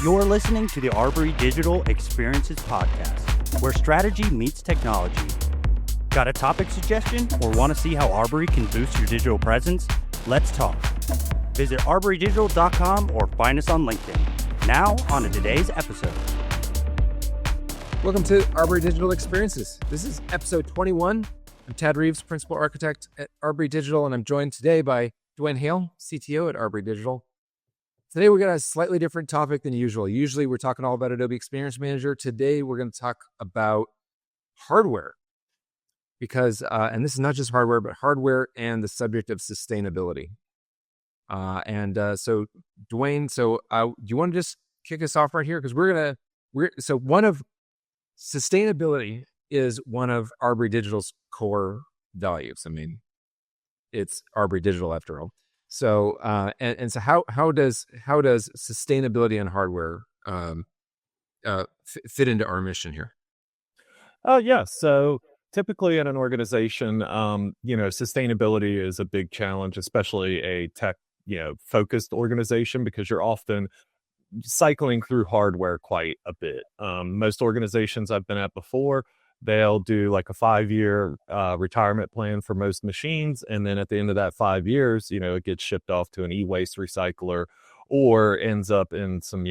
You're listening to the Arbery Digital Experiences Podcast, where strategy meets technology. Got a topic suggestion or want to see how Arbery can boost your digital presence? Let's talk. Visit arberydigital.com or find us on LinkedIn. Now, on to today's episode. Welcome to Arbery Digital Experiences. This is episode 21. I'm Tad Reeves, Principal Architect at Arbery Digital, and I'm joined today by Dwayne Hale, CTO at Arbery Digital. Today, we're got a slightly different topic than usual. Usually, we're talking all about Adobe Experience Manager. Today, we're going to talk about hardware because, and this is not just hardware, but hardware and the subject of sustainability. So Dwayne, do you want to just kick us off right here? Because sustainability is one of Arbery Digital's core values. I mean, it's Arbery Digital after all. So, so how does sustainability and hardware fit into our mission here? Yeah. So typically in an organization, sustainability is a big challenge, especially a tech, focused organization, because you're often cycling through hardware quite a bit. Most organizations I've been at before, they'll do like a 5-year retirement plan for most machines. And then at the end of that 5 years, it gets shipped off to an e-waste recycler or ends up in some,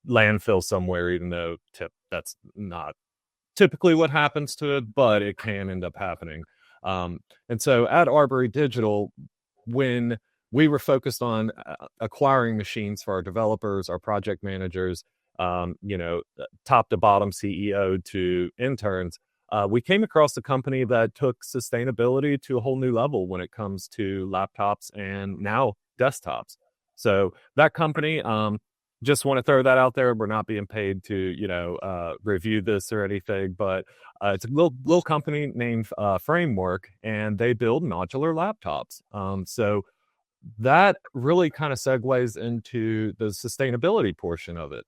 landfill somewhere, even though that's not typically what happens to it, but it can end up happening. And so at Arbery Digital, when we were focused on acquiring machines for our developers, our project managers, top to bottom CEO to interns, we came across a company that took sustainability to a whole new level when it comes to laptops and now desktops. So that company, just want to throw that out there. We're not being paid to, review this or anything, but it's a little company named Framework, and they build modular laptops. So that really kind of segues into the sustainability portion of it.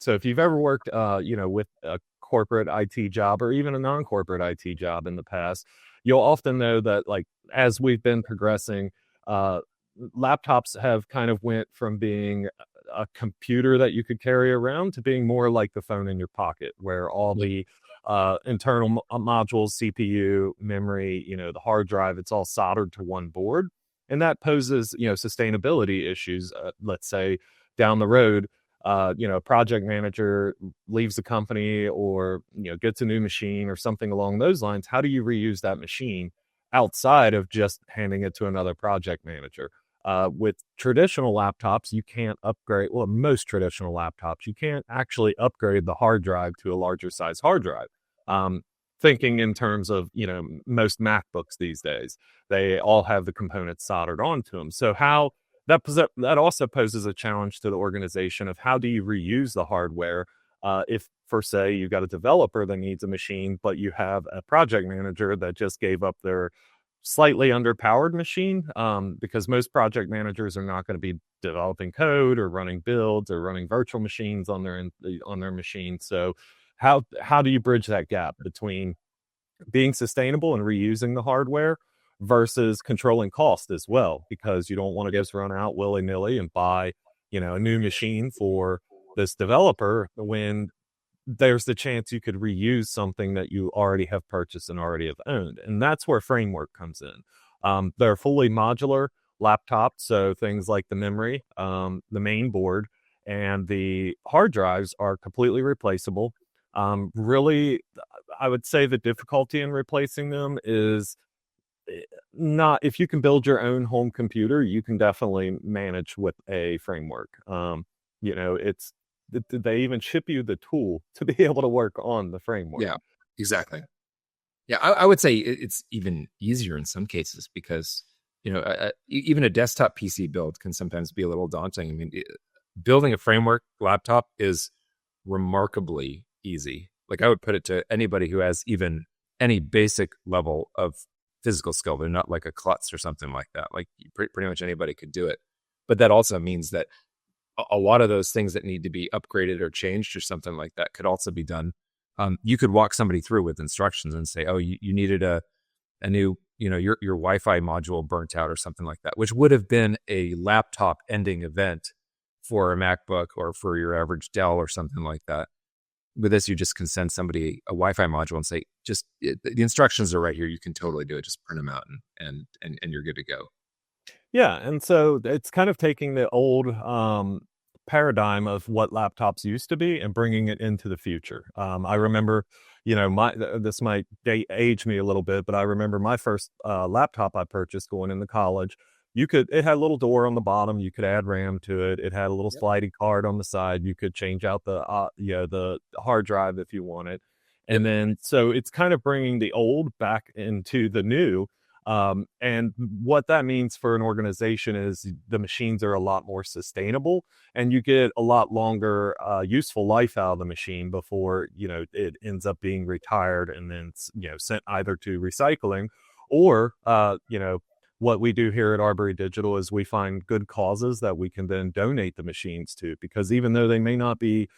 So if you've ever worked, with a corporate IT job or even a non-corporate IT job in the past, you'll often know that, like, as we've been progressing, laptops have kind of went from being a computer that you could carry around to being more like the phone in your pocket, where all the internal modules, CPU, memory, the hard drive, it's all soldered to one board. And that poses, sustainability issues. Let's say down the road, a project manager leaves the company or, gets a new machine or something along those lines. How do you reuse that machine outside of just handing it to another project manager? With traditional laptops, you can't upgrade. Well, most traditional laptops, you can't actually upgrade the hard drive to a larger size hard drive. Thinking in terms of, most MacBooks these days, they all have the components soldered onto them. So how that also poses a challenge to the organization of how do you reuse the hardware if, for say, you've got a developer that needs a machine, but you have a project manager that just gave up their slightly underpowered machine, because most project managers are not going to be developing code or running builds or running virtual machines on their machine. So how do you bridge that gap between being sustainable and reusing the hardware versus controlling cost as well? Because you don't want to just run out willy-nilly and buy, a new machine for this developer when there's the chance you could reuse something that you already have purchased and already have owned. And that's where Framework comes in. They're fully modular laptops, so things like the memory, the main board, and the hard drives are completely replaceable. Really, I would say the difficulty in replacing them is not, if you can build your own home computer, you can definitely manage with a Framework. It's, they even ship you the tool to be able to work on the Framework. Yeah, exactly. Yeah, I would say it's even easier in some cases because, even a desktop PC build can sometimes be a little daunting. I mean, building a Framework laptop is remarkably easy. Like, I would put it to anybody who has even any basic level of physical skill. They're not like a klutz or something like that. Like, pretty much anybody could do it. But that also means that a lot of those things that need to be upgraded or changed or something like that could also be done. You could walk somebody through with instructions and say, oh, you needed a new, your Wi-Fi module burnt out or something like that, which would have been a laptop ending event for a MacBook or for your average Dell or something like that. With this, you just can send somebody a Wi-Fi module and say, the instructions are right here. You can totally do it. Just print them out and you're good to go. Yeah, and so it's kind of taking the old paradigm of what laptops used to be and bringing it into the future. I remember, this might age me a little bit, but I remember my first laptop I purchased going into college. It had a little door on the bottom. You could add RAM to it. It had a little slidey card on the side. You could change out the hard drive if you wanted. And then, so it's kind of bringing the old back into the new. And what that means for an organization is the machines are a lot more sustainable, and you get a lot longer useful life out of the machine before, it ends up being retired and then, sent either to recycling or, what we do here at Arbery Digital is we find good causes that we can then donate the machines to, because even though they may not be,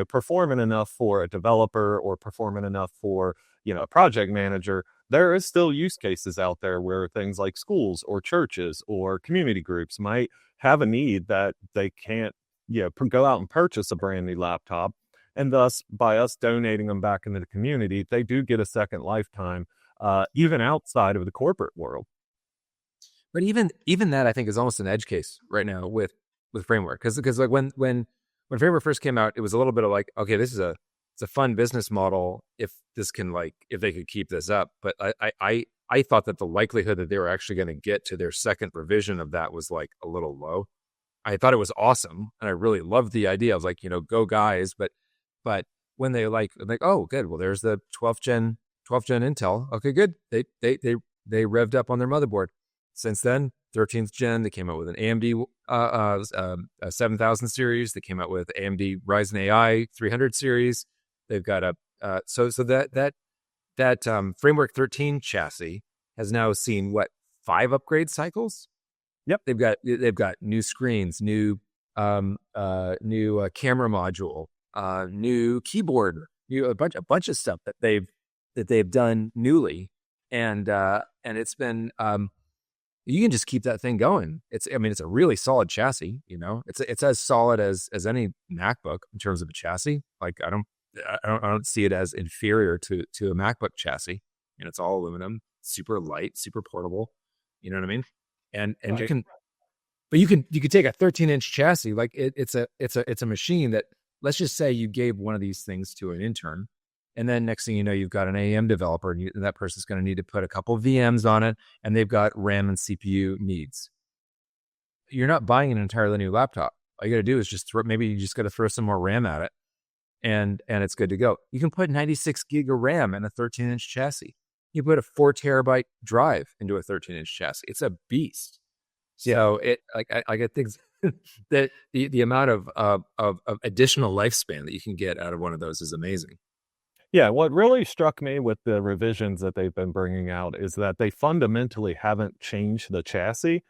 performing enough for a developer or performing enough for, a project manager, there is still use cases out there where things like schools or churches or community groups might have a need that they can't, go out and purchase a brand new laptop. And thus, by us donating them back into the community, they do get a second lifetime, even outside of the corporate world. But even that, I think, is almost an edge case right now with Framework, because like when Framework first came out, it was a little bit of like, okay, it's a fun business model if they could keep this up. But I thought that the likelihood that they were actually going to get to their second revision of that was like a little low. I thought it was awesome, and I really loved the idea. I was like, go guys, but when they like, oh, good, well, there's the 12th gen Intel. Okay, good. They revved up on their motherboard. Since then, 13th gen, they came out with an AMD 7000 series. They came out with AMD Ryzen AI 300 series. They've got so that Framework 13 chassis has now seen 5 upgrade cycles. Yep, they've got new screens, new camera module, new keyboard, a bunch of stuff that they've done newly, and it's been. You can just keep that thing going. It's a really solid chassis. It's as solid as any MacBook in terms of a chassis. Like I don't see it as inferior to a MacBook chassis. It's all aluminum, super light, super portable. You know what I mean? And right. you can take a 13-inch chassis. Like it's a machine that, let's just say you gave one of these things to an intern. And then next thing you know, you've got an AM developer, and that person's going to need to put a couple of VMs on it, and they've got RAM and CPU needs. You're not buying an entirely new laptop. All you got to do is maybe you just got to throw some more RAM at it, and it's good to go. You can put 96 gig of RAM in a 13-inch chassis. You put a 4 terabyte drive into a 13-inch chassis. It's a beast. So I get things that the amount of additional lifespan that you can get out of one of those is amazing. Yeah, what really struck me with the revisions that they've been bringing out is that they fundamentally haven't changed the chassis,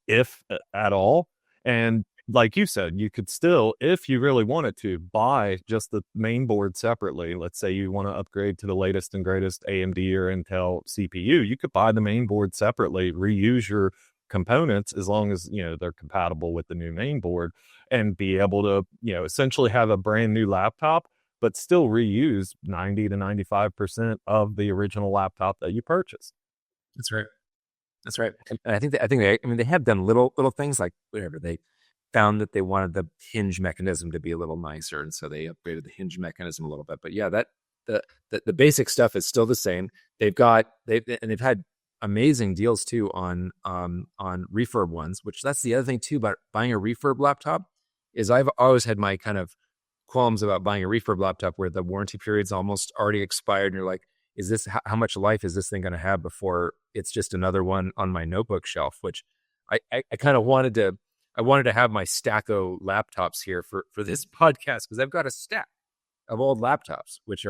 if at all. And like you said, you could still, if you really wanted to, buy just the main board separately. Let's say you want to upgrade to the latest and greatest AMD or Intel CPU. You could buy the main board separately, reuse your components as long as they're compatible with the new main board, and be able to essentially have a brand new laptop, but still reuse 90 to 95% of the original laptop that you purchased. That's right. And I think they have done little things, like whatever, they found that they wanted the hinge mechanism to be a little nicer, and so they upgraded the hinge mechanism a little bit. But yeah, that the basic stuff is still the same. They've had amazing deals too on refurb ones, which that's the other thing too about buying a refurb laptop, is I've always had my kind of qualms about buying a refurb laptop where the warranty period's almost already expired, and you're like, is this, how much life is this thing going to have before it's just another one on my notebook shelf? Which I kind of wanted to have my stack of laptops here for this podcast, because I've got a stack of old laptops, which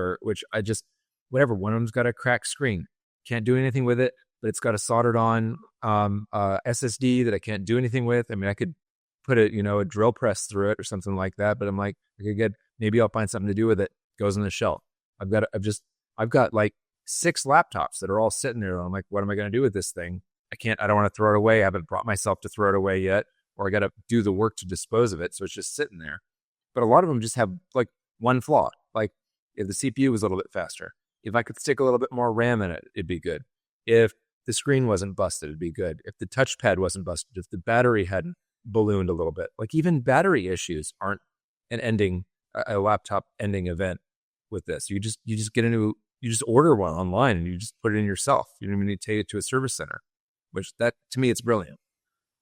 I just, whatever, one of them's got a cracked screen, can't do anything with it, but it's got a soldered on SSD that I can't do anything with. I mean, I could put a drill press through it or something like that, but I'm like, okay, good, maybe I'll find something to do with it. Goes on the shelf. I've got like 6 laptops that are all sitting there. I'm like, what am I going to do with this thing? I don't want to throw it away. I haven't brought myself to throw it away yet, or I got to do the work to dispose of it. So it's just sitting there. But a lot of them just have like one flaw. Like if the CPU was a little bit faster, if I could stick a little bit more RAM in it, it'd be good. If the screen wasn't busted, it'd be good. If the touchpad wasn't busted, if the battery hadn't ballooned a little bit, like even battery issues aren't a laptop ending event with this. You just order one online and you just put it in yourself. You don't even need to take it to a service center, which that to me, it's brilliant.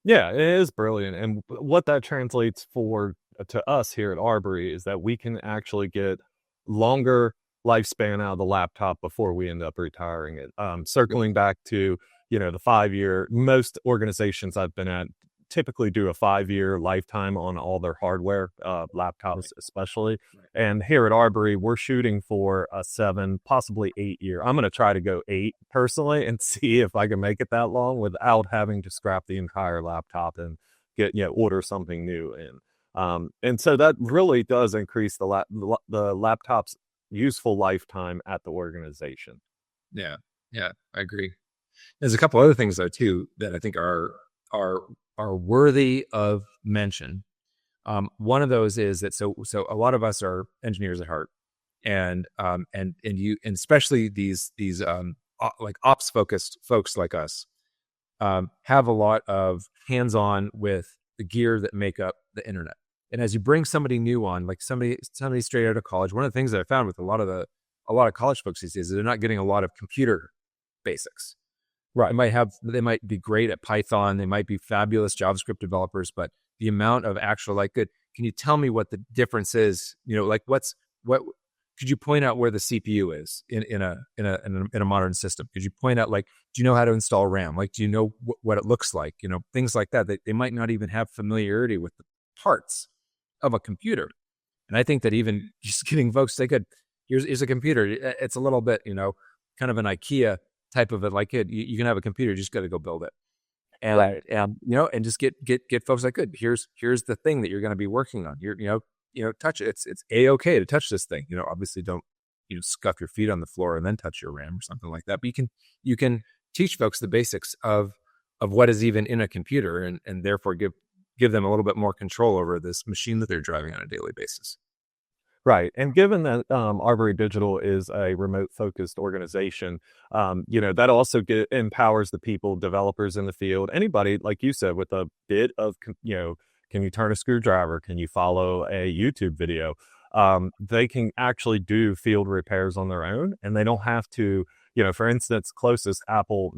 Yeah, it is brilliant. And what that translates to us here at Arbery is that we can actually get longer lifespan out of the laptop before we end up retiring it. Circling back to, the 5-year, most organizations I've been at typically do a 5-year lifetime on all their hardware, laptops especially. And here at Arbery, we're shooting for a 7, possibly 8-year. I'm going to try to go 8 personally and see if I can make it that long without having to scrap the entire laptop and order something new in. And so that really does increase the laptop's useful lifetime at the organization. Yeah, I agree. There's a couple other things though too that I think are worthy of mention. One of those is that so a lot of us are engineers at heart, and especially these like ops focused folks like us have a lot of hands on with the gear that make up the internet. And as you bring somebody new on, like somebody straight out of college, one of the things that I found with a lot of college folks these days is they're not getting a lot of computer basics. Right. They might be great at Python. They might be fabulous JavaScript developers, but the amount of actual can you tell me what the difference is? Like what could you point out where the CPU is in a modern system? Could you point out, like, do you know how to install RAM? Like, do you know what it looks like? Things like that. They might not even have familiarity with the parts of a computer. And I think that even just getting folks say, good, here's a computer. It's a little bit, kind of an IKEA type of it. Like you can have a computer, you just got to go build it. And, and just get folks like, good, here's the thing that you're going to be working on. Touch it. It's A-okay to touch this thing. Obviously don't, scuff your feet on the floor and then touch your RAM or something like that. But you can teach folks the basics of what is even in a computer and therefore give them a little bit more control over this machine that they're driving on a daily basis. Right. And given that Arbery Digital is a remote-focused organization, that also empowers the people, developers in the field, anybody, like you said, with a bit of, can you turn a screwdriver? Can you follow a YouTube video? They can actually do field repairs on their own, and they don't have to, for instance, closest Apple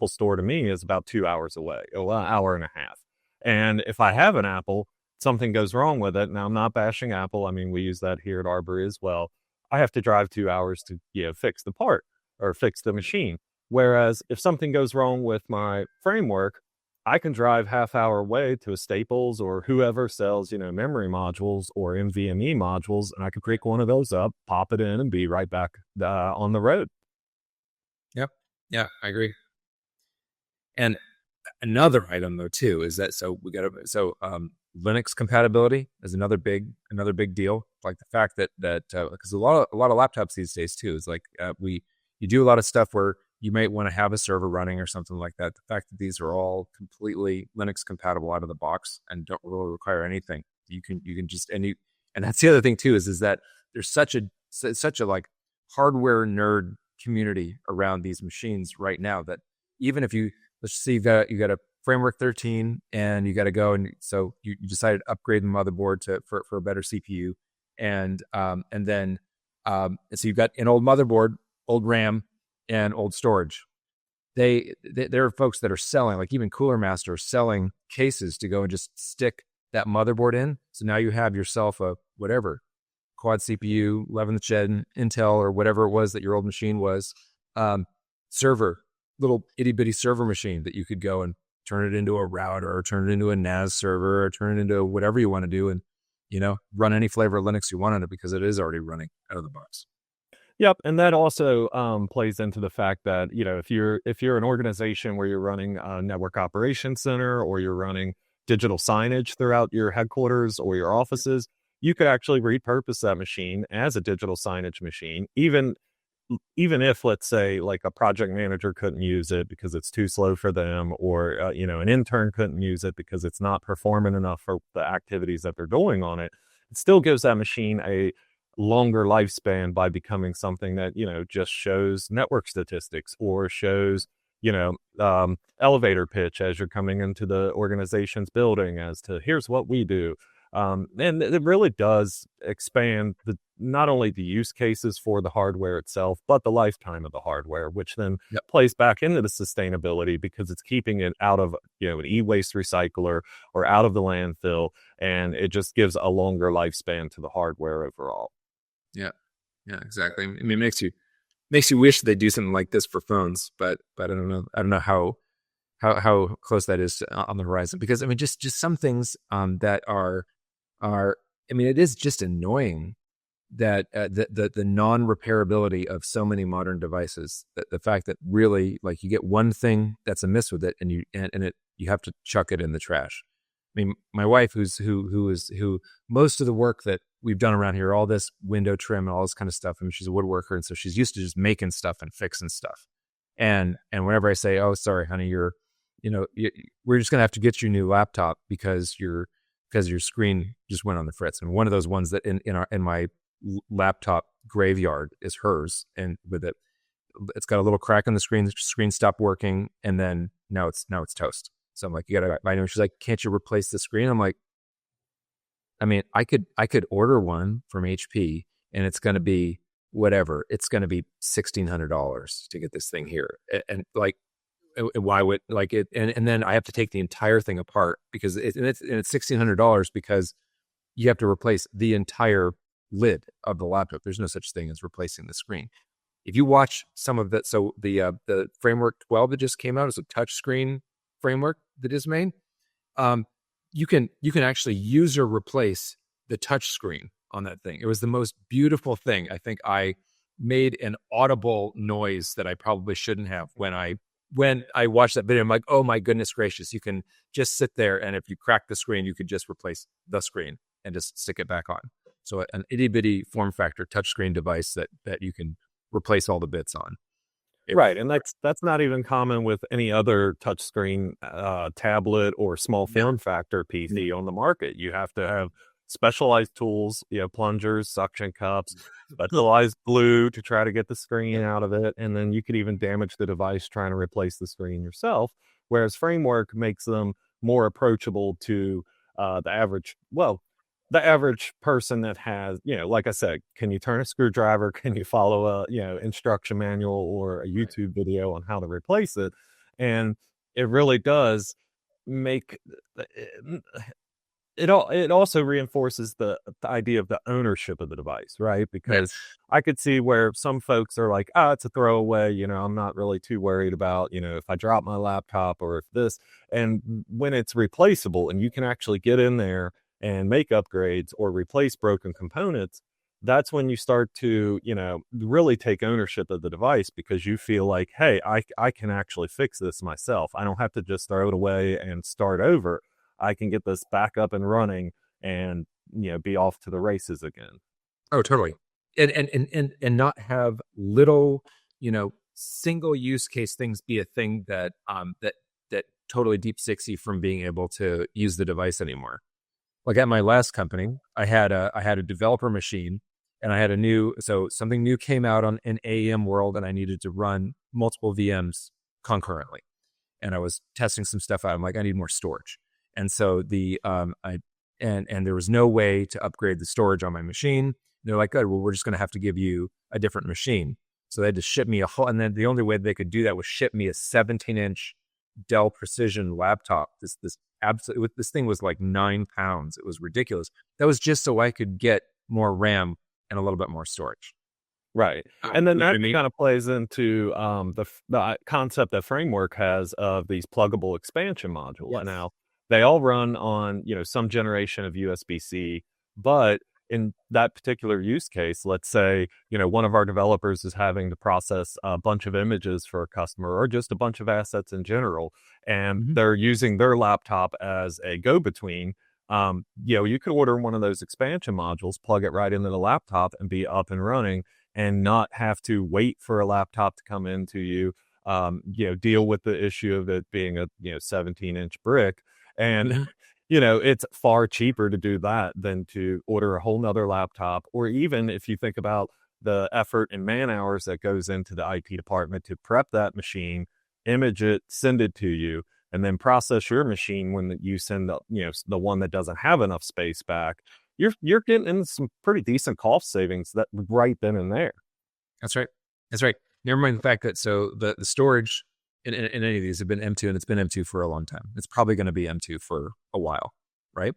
store to me is about 2 hours away, an hour and a half. And if I have an Apple, something goes wrong with it. Now, I'm not bashing Apple. I mean, we use that here at Arbery as well. I have to drive 2 hours to fix the part or fix the machine. Whereas if something goes wrong with my framework, I can drive half-hour away to a Staples or whoever sells, memory modules or NVMe modules, and I can pick one of those up, pop it in, and be right back on the road. Yep. Yeah, I agree. And another item though too is that Linux compatibility is another big deal. Like the fact that because a lot of laptops these days too is like you do a lot of stuff where you might want to have a server running or something like that. The fact that these are all completely Linux compatible out of the box and don't really require anything, you can just and that's the other thing too is that there's such a like hardware nerd community around these machines right now that even if let's see you got a framework 13 and you got to go and so you decided to upgrade the motherboard for a better CPU and so you've got an old motherboard, old RAM, and old storage. There are folks that are selling, like even Cooler Master, are selling cases to go and just stick that motherboard in. So now you have yourself a whatever quad CPU, 11th gen Intel or whatever it was that your old machine was, server, little itty bitty server machine that you could go and turn it into a router or turn it into a NAS server or turn it into whatever you want to do and run any flavor of Linux you want on it because it is already running out of the box. Yep, and that also plays into the fact that if you're an organization where you're running a network operations center or you're running digital signage throughout your headquarters or your offices, you could actually repurpose that machine as a digital signage machine, even even if, let's say, like a project manager couldn't use it because it's too slow for them, or an intern couldn't use it because it's not performing enough for the activities that they're doing on it, it still gives that machine a longer lifespan by becoming something that just shows network statistics or shows elevator pitch as you're coming into the organization's building as to here's what we do. And it really does expand not only the use cases for the hardware itself, but the lifetime of the hardware, which then plays back into the sustainability because it's keeping it out of an e-waste recycler or out of the landfill, and it just gives a longer lifespan to the hardware overall. Yeah, exactly. I mean, it makes you wish they'd do something like this for phones, but I don't know. I don't know how close that is on the horizon, because I mean, just some things that are I mean, it is just annoying that the non-repairability of so many modern devices, that the fact that really, like, you get one thing that's amiss with it and you have to chuck it in the trash. I mean, my wife, who most of the work that we've done around here, all this window trim and all this kind of stuff, I mean, she's a woodworker, and so she's used to just making stuff and fixing stuff. And whenever I say, "Oh, sorry, honey, we're just gonna have to get you a new laptop because your screen just went on the fritz." And one of those ones that in my laptop graveyard is hers, and it's got a little crack on the screen. The screen stopped working, and then now it's toast. So I'm like, "You gotta buy new." She's like, "Can't you replace the screen?" I'm like, I mean, I could order one from HP, and it's going to be whatever. It's going to be $1,600 to get this thing here, and like, why would like it? And then I have to take the entire thing apart because it's $1,600 because you have to replace the entire lid of the laptop. There's no such thing as replacing the screen. If you watch some of that, so the Framework 12 that just came out is a touchscreen framework that is made. You can actually use or replace the touch screen on that thing. It was the most beautiful thing. I think I made an audible noise that I probably shouldn't have when I watched that video. I'm like, oh my goodness gracious, you can just sit there, and if you crack the screen, you could just replace the screen and just stick it back on. So an itty bitty form factor touchscreen device that you can replace all the bits on. Right, and that's not even common with any other touchscreen tablet or small form factor PC on the market. You have to have specialized tools, plungers, suction cups, specialized glue to try to get the screen out of it, and then you could even damage the device trying to replace the screen yourself. Whereas Framework makes them more approachable to the average person that has, like I said, can you turn a screwdriver? Can you follow a, instruction manual or a YouTube video on how to replace it? And it really does make it also reinforces the idea of the ownership of the device, right? Because I could see where some folks are like, it's a throwaway, I'm not really too worried about, if I drop my laptop or if this. And when it's replaceable and you can actually get in there and make upgrades or replace broken components, that's when you start to, really take ownership of the device, because you feel like, hey, I can actually fix this myself. I don't have to just throw it away and start over. I can get this back up and running and, be off to the races again. Oh, totally. And not have little, single use case things be a thing that totally deep sticks you from being able to use the device anymore. Like at my last company, I had a developer machine, and I had something new came out in AEM world, and I needed to run multiple VMs concurrently. And I was testing some stuff out. I'm like, I need more storage. And so and there was no way to upgrade the storage on my machine. And they're like, good, well, we're just going to have to give you a different machine. So they had to ship me and then the only way they could do that was ship me a 17-inch Dell Precision laptop. This thing was like 9 pounds. It was ridiculous. That was just so I could get more RAM and a little bit more storage. Right. And then that kind of plays into the concept that Framework has of these pluggable expansion modules. Yes. Now, they all run on, some generation of USB-C, but in that particular use case, let's say, one of our developers is having to process a bunch of images for a customer or just a bunch of assets in general, and they're using their laptop as a go-between. You could order one of those expansion modules, plug it right into the laptop, and be up and running and not have to wait for a laptop to come into you, deal with the issue of it being a 17-inch brick. And it's far cheaper to do that than to order a whole nother laptop. Or even if you think about the effort and man hours that goes into the IT department to prep that machine, image it, send it to you, and then process your machine when you send the one that doesn't have enough space back, you're getting in some pretty decent cost savings that right then and there. That's right. Never mind the fact that the storage in any of these have been M2, and it's been M2 for a long time. It's probably going to be M2 for a while, right?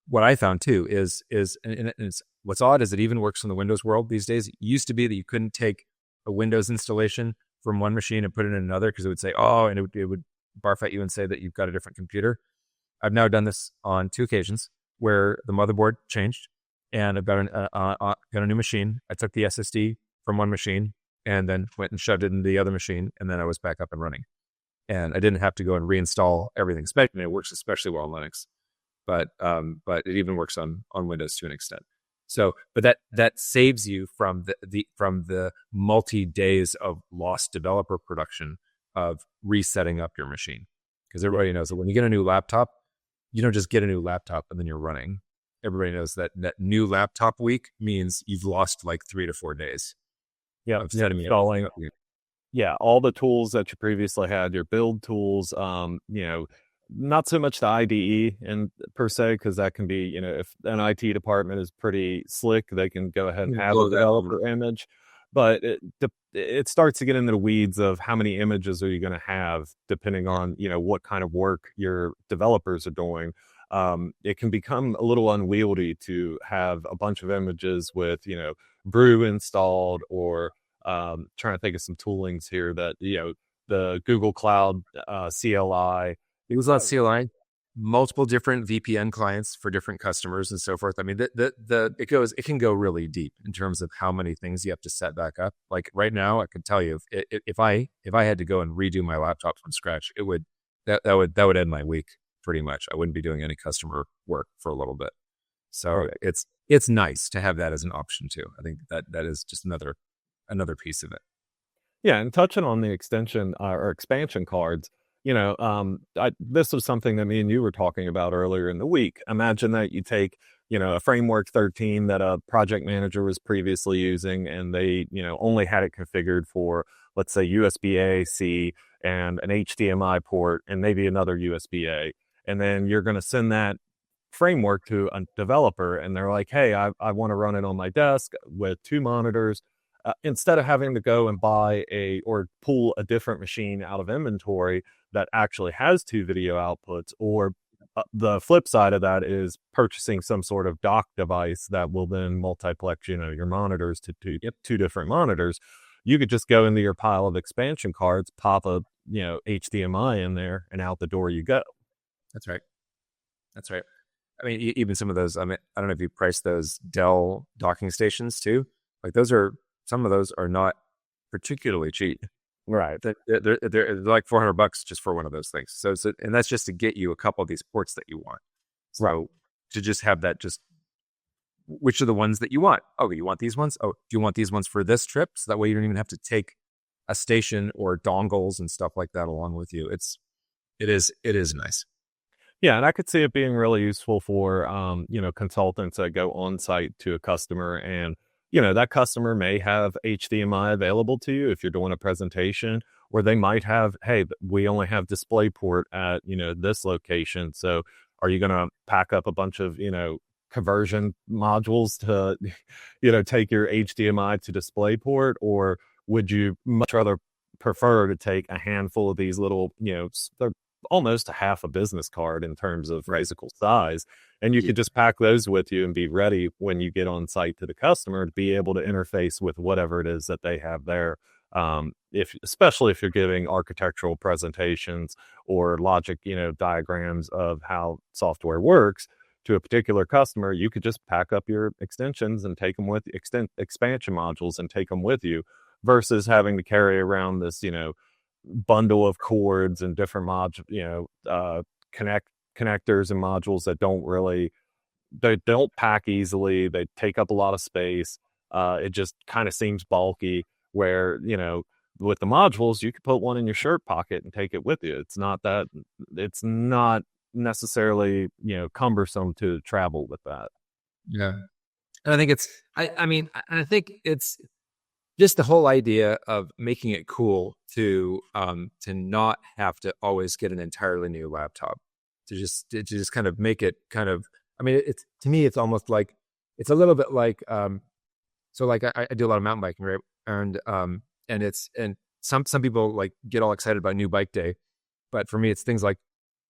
What I found too is and it's, what's odd is it even works in the Windows world these days. It used to be that you couldn't take a Windows installation from one machine and put it in another because it would say, oh, and it would barf at you and say that you've got a different computer. I've now done this on 2 occasions where the motherboard changed, and I've got a new machine. I took the SSD from one machine and then went and shoved it into the other machine, and then I was back up and running. And I didn't have to go and reinstall everything. It works especially well on Linux, but it even works on Windows to an extent. So, but that saves you from the multi days of lost developer production of resetting up your machine, because everybody knows that when you get a new laptop, you don't just get a new laptop and then you're running. Everybody knows that new laptop week means you've lost like 3 to 4 days. Yeah, installing. Yeah, all the tools that you previously had, your build tools, not so much the IDE and per se, because that can be, if an IT department is pretty slick, they can go ahead and have a developer image. But it starts to get into the weeds of how many images are you going to have, depending on, what kind of work your developers are doing. It can become a little unwieldy to have a bunch of images with, Brew installed, or trying to think of some toolings here that, the Google Cloud CLI. Google Cloud CLI, multiple different VPN clients for different customers and so forth. I mean, it can go really deep in terms of how many things you have to set back up. Like right now, I could tell you if I had to go and redo my laptop from scratch, that would end my week pretty much. I wouldn't be doing any customer work for a little bit. So right. It's nice to have that as an option too. I think that is just another piece of it. Yeah, and touching on the extension or expansion cards, this was something that me and you were talking about earlier in the week. Imagine that you take, a framework 13 that a project manager was previously using, and they, only had it configured for, let's say, USB-A/C and an HDMI port and maybe another USB-A. And then you're going to send that framework to a developer, and they're like, hey, I want to run it on my desk with 2 monitors. Instead of having to go and buy or pull a different machine out of inventory that actually has 2 video outputs, or the flip side of that is purchasing some sort of dock device that will then multiplex, your monitors to 2 different monitors. You could just go into your pile of expansion cards, pop a, HDMI in there, and out the door you go. That's right. I mean, even some of those, I don't know if you price those Dell docking stations too. Like some of those are not particularly cheap. Right. They're like $400 just for one of those things. So, and that's just to get you a couple of these ports that you want. So right. To just have that, just which are the ones that you want? Oh, you want these ones? Oh, do you want these ones for this trip? So that way you don't even have to take a station or dongles and stuff like that along with you. It is nice. Yeah, and I could see it being really useful for consultants that go on site to a customer, and that customer may have HDMI available to you if you're doing a presentation, or they might have, hey, we only have DisplayPort at, this location. So are you going to pack up a bunch of, conversion modules to, take your HDMI to DisplayPort, or would you much rather prefer to take a handful of these little, they're almost a half a business card in terms of physical size, and you could just pack those with you and be ready when you get on site to the customer to be able to interface with whatever it is that they have there. Especially if you're giving architectural presentations or logic, diagrams of how software works to a particular customer, you could just pack up your extensions and take them with expansion modules and take them with you, versus having to carry around this, bundle of cords and different connectors and modules that don't pack easily. They take up a lot of space. It just kind of seems bulky where, with the modules, you could put one in your shirt pocket and take it with you. It's not necessarily, cumbersome to travel with that. Yeah. And I think I think it's just the whole idea of making it cool to not have to always get an entirely new laptop, to just kind of make it kind of, it's, to me, it's almost like, it's a little bit like, so like I do a lot of mountain biking, right? And some people like get all excited about new bike day, but for me, it's things like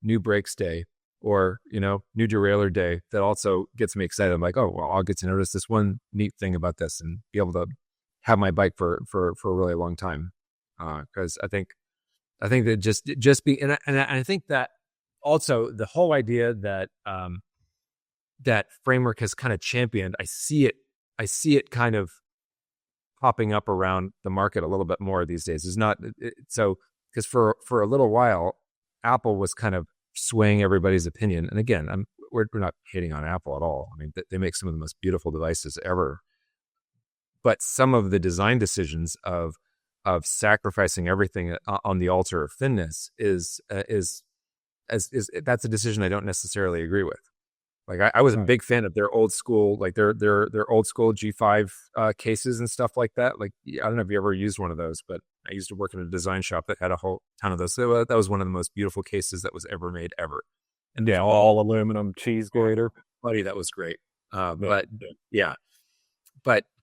new brakes day, or, new derailleur day, that also gets me excited. I'm like, oh, well, I'll get to notice this one neat thing about this and be able to have my bike for a really long time. Cause I think that just be, and I think that also the whole idea that, that Framework has kind of championed, I see it kind of popping up around the market a little bit more these days. Is not so, because for a little while, Apple was kind of swaying everybody's opinion. And again, we're not hating on Apple at all. I mean, they make some of the most beautiful devices ever. But some of the design decisions of sacrificing everything on the altar of thinness is that's a decision I don't necessarily agree with. Like I was a big fan of their old school, like their old school G5 cases and stuff like that. Like, I don't know if you ever used one of those, but I used to work in a design shop that had a whole ton of those. So that was one of the most beautiful cases that was ever made ever. And yeah, all aluminum cheese grater. Buddy, that was great. But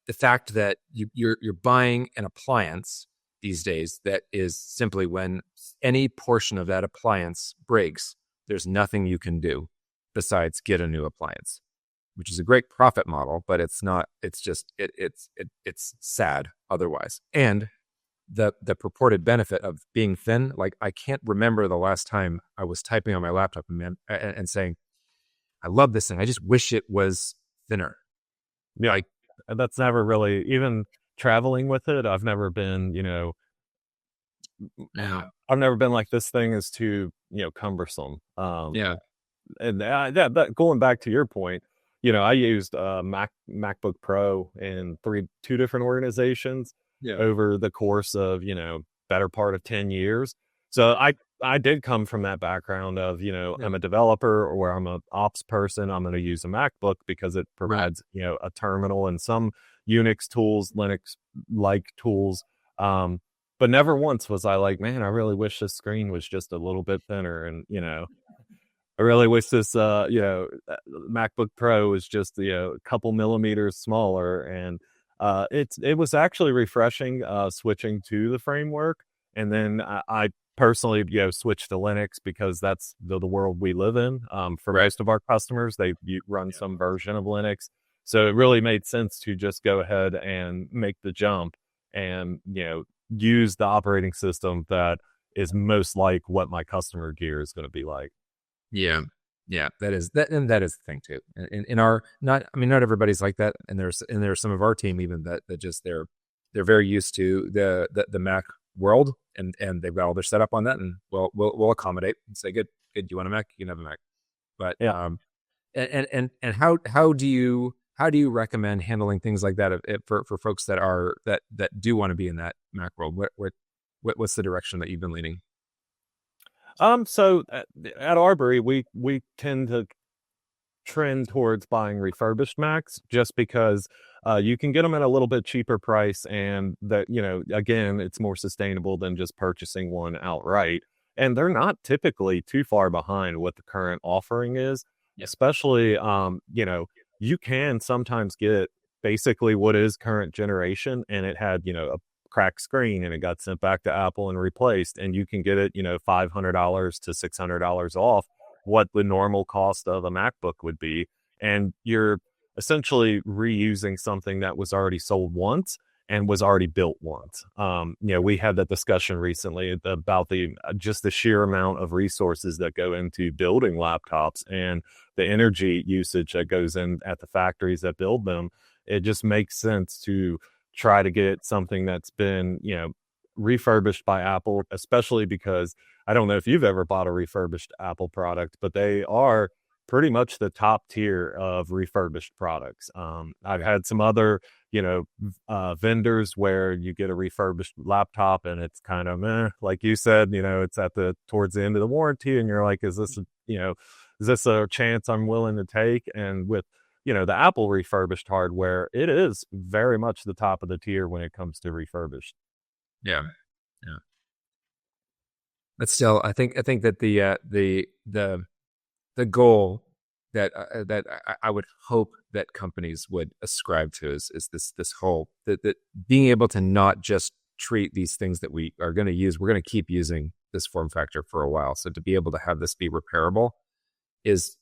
the fact that you're buying an appliance these days that is simply, when any portion of that appliance breaks, there's nothing you can do besides get a new appliance, which is a great profit model, but it's not. It's just it's sad otherwise. And the purported benefit of being thin, like I can't remember the last time I was typing on my laptop and saying, I love this thing, I just wish it was thinner. Yeah, like, that's never really, even traveling with it, I've never been, I've never been like, this thing is too, cumbersome. And going back to your point, I used MacBook Pro in two different organizations over the course of, better part of 10 years. So I did come from that background of, I'm a developer, or I'm an ops person. I'm going to use a MacBook because it provides, a terminal and some Unix tools, Linux-like tools. But never once was I like, man, I really wish this screen was just a little bit thinner. And, I really wish this, MacBook Pro was just, a couple millimeters smaller. And it was actually refreshing switching to the framework. And then I personally, switched to Linux because that's the world we live in. For most of our customers, they run some version of Linux. So it really made sense to just go ahead and make the jump and, use the operating system that is most like what my customer gear is going to be like. Yeah, that is the thing too. In our, not everybody's like that, and there's some of our team even that just they're very used to the Mac world, and they've got all their setup on that, and we'll accommodate and say, good, you want a Mac, you can have a Mac. But and how do you recommend handling things like that for folks that do want to be in that Mac world? What's the direction that you've been leaning? So at Arbery, we tend to trend towards buying refurbished Macs just because you can get them at a little bit cheaper price, and that, again, it's more sustainable than just purchasing one outright. And they're not typically too far behind what the current offering is, especially, you can sometimes get basically what is current generation, and it had, a cracked screen and it got sent back to Apple and replaced, and you can get it, $500 to $600 off what the normal cost of a MacBook would be. And you're essentially reusing something that was already sold once and was already built once. We had that discussion recently about just the sheer amount of resources that go into building laptops and the energy usage that goes in at the factories that build them. It just makes sense to try to get something that's been, refurbished by Apple, especially because I don't know if you've ever bought a refurbished Apple product, but they are pretty much the top tier of refurbished products. I've had some other, vendors where you get a refurbished laptop and it's kind of like you said, it's towards the end of the warranty, and you're like, is this a chance I'm willing to take? And with the Apple refurbished hardware, it is very much the top of the tier when it comes to refurbished. Yeah. But still, I think that the goal that I would hope that companies would ascribe to is this whole that being able to not just treat these things that we are going to use, we're going to keep using this form factor for a while. So to be able to have this be repairable is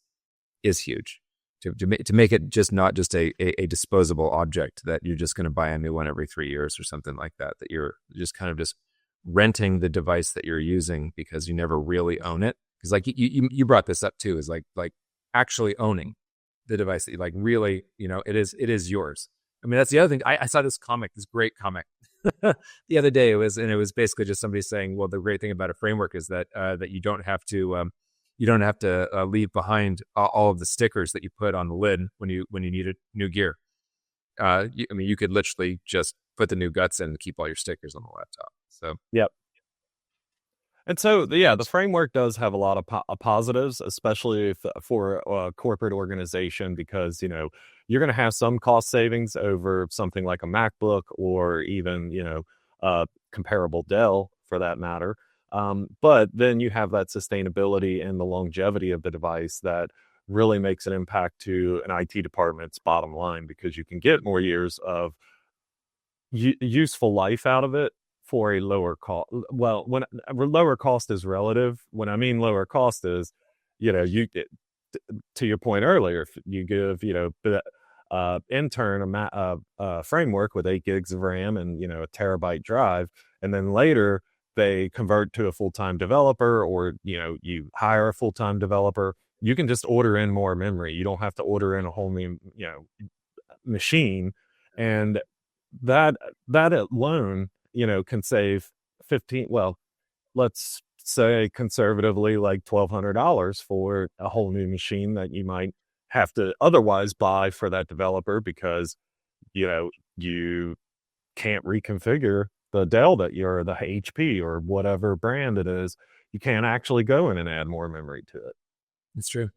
huge. To make it just not just a disposable object that you're just going to buy a new one every 3 years or something like that. That you're just kind of just renting the device that you're using because you never really own it. Because like you brought this up too, is like actually owning the device that you like really, it is yours. I mean, that's the other thing. I saw this great comic the other day. It was basically just somebody saying, well, the great thing about a framework is that you don't have to leave behind all of the stickers that you put on the lid when you need a new gear. You could literally just put the new guts in and keep all your stickers on the laptop. So yep. And so, the framework does have a lot of positives, especially for a corporate organization, because, you're going to have some cost savings over something like a MacBook or even, comparable Dell for that matter. But then you have that sustainability and the longevity of the device that really makes an impact to an IT department's bottom line, because you can get more years of useful life out of it for a lower cost. Well, when lower cost is relative, when I mean lower cost is, to your point earlier, if you give, intern a framework with 8 gigs of RAM and, a terabyte drive, and then later they convert to a full-time developer, or, you hire a full-time developer, you can just order in more memory. You don't have to order in a whole new, machine. And that alone, can save let's say conservatively, like $1,200 for a whole new machine that you might have to otherwise buy for that developer, because, you can't reconfigure the Dell the HP or whatever brand it is. You can't actually go in and add more memory to it. It's true.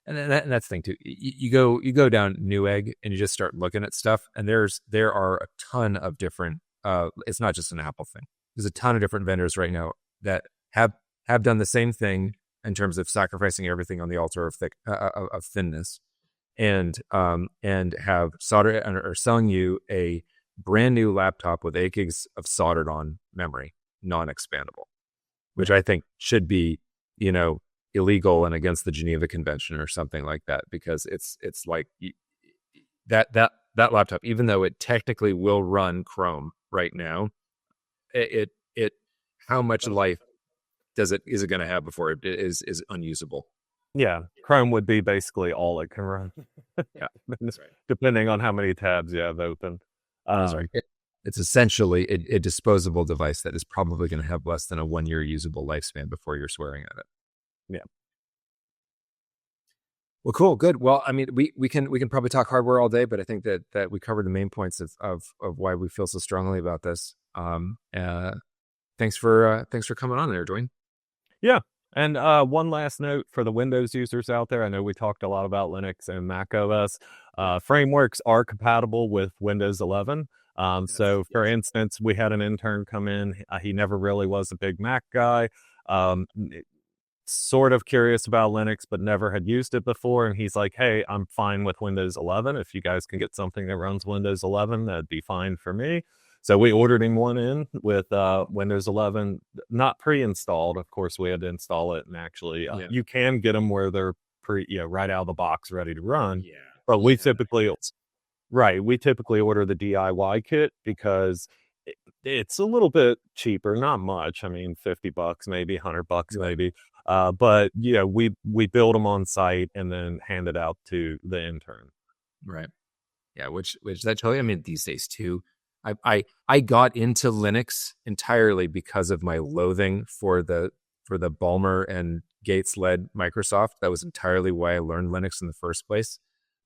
And that's the thing too. You go down Newegg and you just start looking at stuff, and there are a ton of different. It's not just an Apple thing. There's a ton of different vendors right now that have done the same thing in terms of sacrificing everything on the altar of thinness, and have soldered and are selling you a brand new laptop with 8 gigs of soldered on memory, non-expandable, which I think should be, illegal and against the Geneva Convention or something like that, because it's like that laptop, even though it technically will run Chrome right now, it how much life is it going to have before it is unusable? Yeah, Chrome would be basically all it can run. Yeah, that's right. Depending on how many tabs you have open. That's right. It's essentially a disposable device that is probably going to have less than a 1-year usable lifespan before you're swearing at it. Yeah. Well, cool, good. Well, I mean, we can probably talk hardware all day, but I think that we covered the main points of why we feel so strongly about this. Thanks for coming on there, Dwayne. Yeah. And one last note for the Windows users out there. I know we talked a lot about Linux and Mac OS. Frameworks are compatible with Windows 11. So, for instance, we had an intern come in. He never really was a big Mac guy. Sort of curious about Linux, but never had used it before. And he's like, hey, I'm fine with Windows 11. If you guys can get something that runs Windows 11, that'd be fine for me. So we ordered him one in with Windows 11, not pre-installed. Of course, we had to install it, and actually, you can get them where they're right out of the box, ready to run. Yeah. But we typically order the DIY kit because it's a little bit cheaper, not much. I mean, $50, maybe $100, maybe. But we build them on site and then hand it out to the intern. Right. Yeah. Which that totally. I mean, these days too. I got into Linux entirely because of my loathing for the Balmer and Gates led Microsoft. That was entirely why I learned Linux in the first place.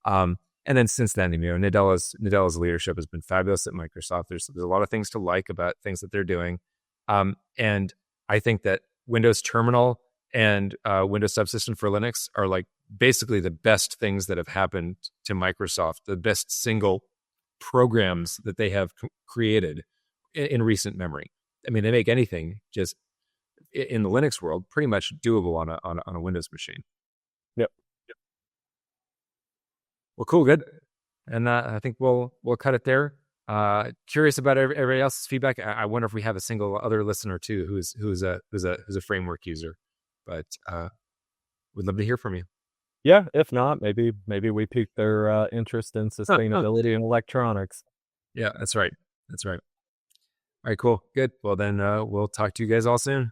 And then since then, Nadella's leadership has been fabulous at Microsoft. There's a lot of things to like about things that they're doing. And I think that Windows Terminal and Windows Subsystem for Linux are like basically the best things that have happened to Microsoft, the best single programs that they have created in recent memory. I mean, they make anything just in the Linux world pretty much doable on a Windows machine. Yep. Well, cool, good. And I think we'll cut it there. Curious about everybody else's feedback. I wonder if we have a single other listener too who's a framework user, but we'd love to hear from you. Yeah, if not, maybe we piqued their interest in sustainability and electronics. Yeah, that's right. All right, cool, good. Well, then we'll talk to you guys all soon.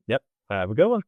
Yep, have a good one.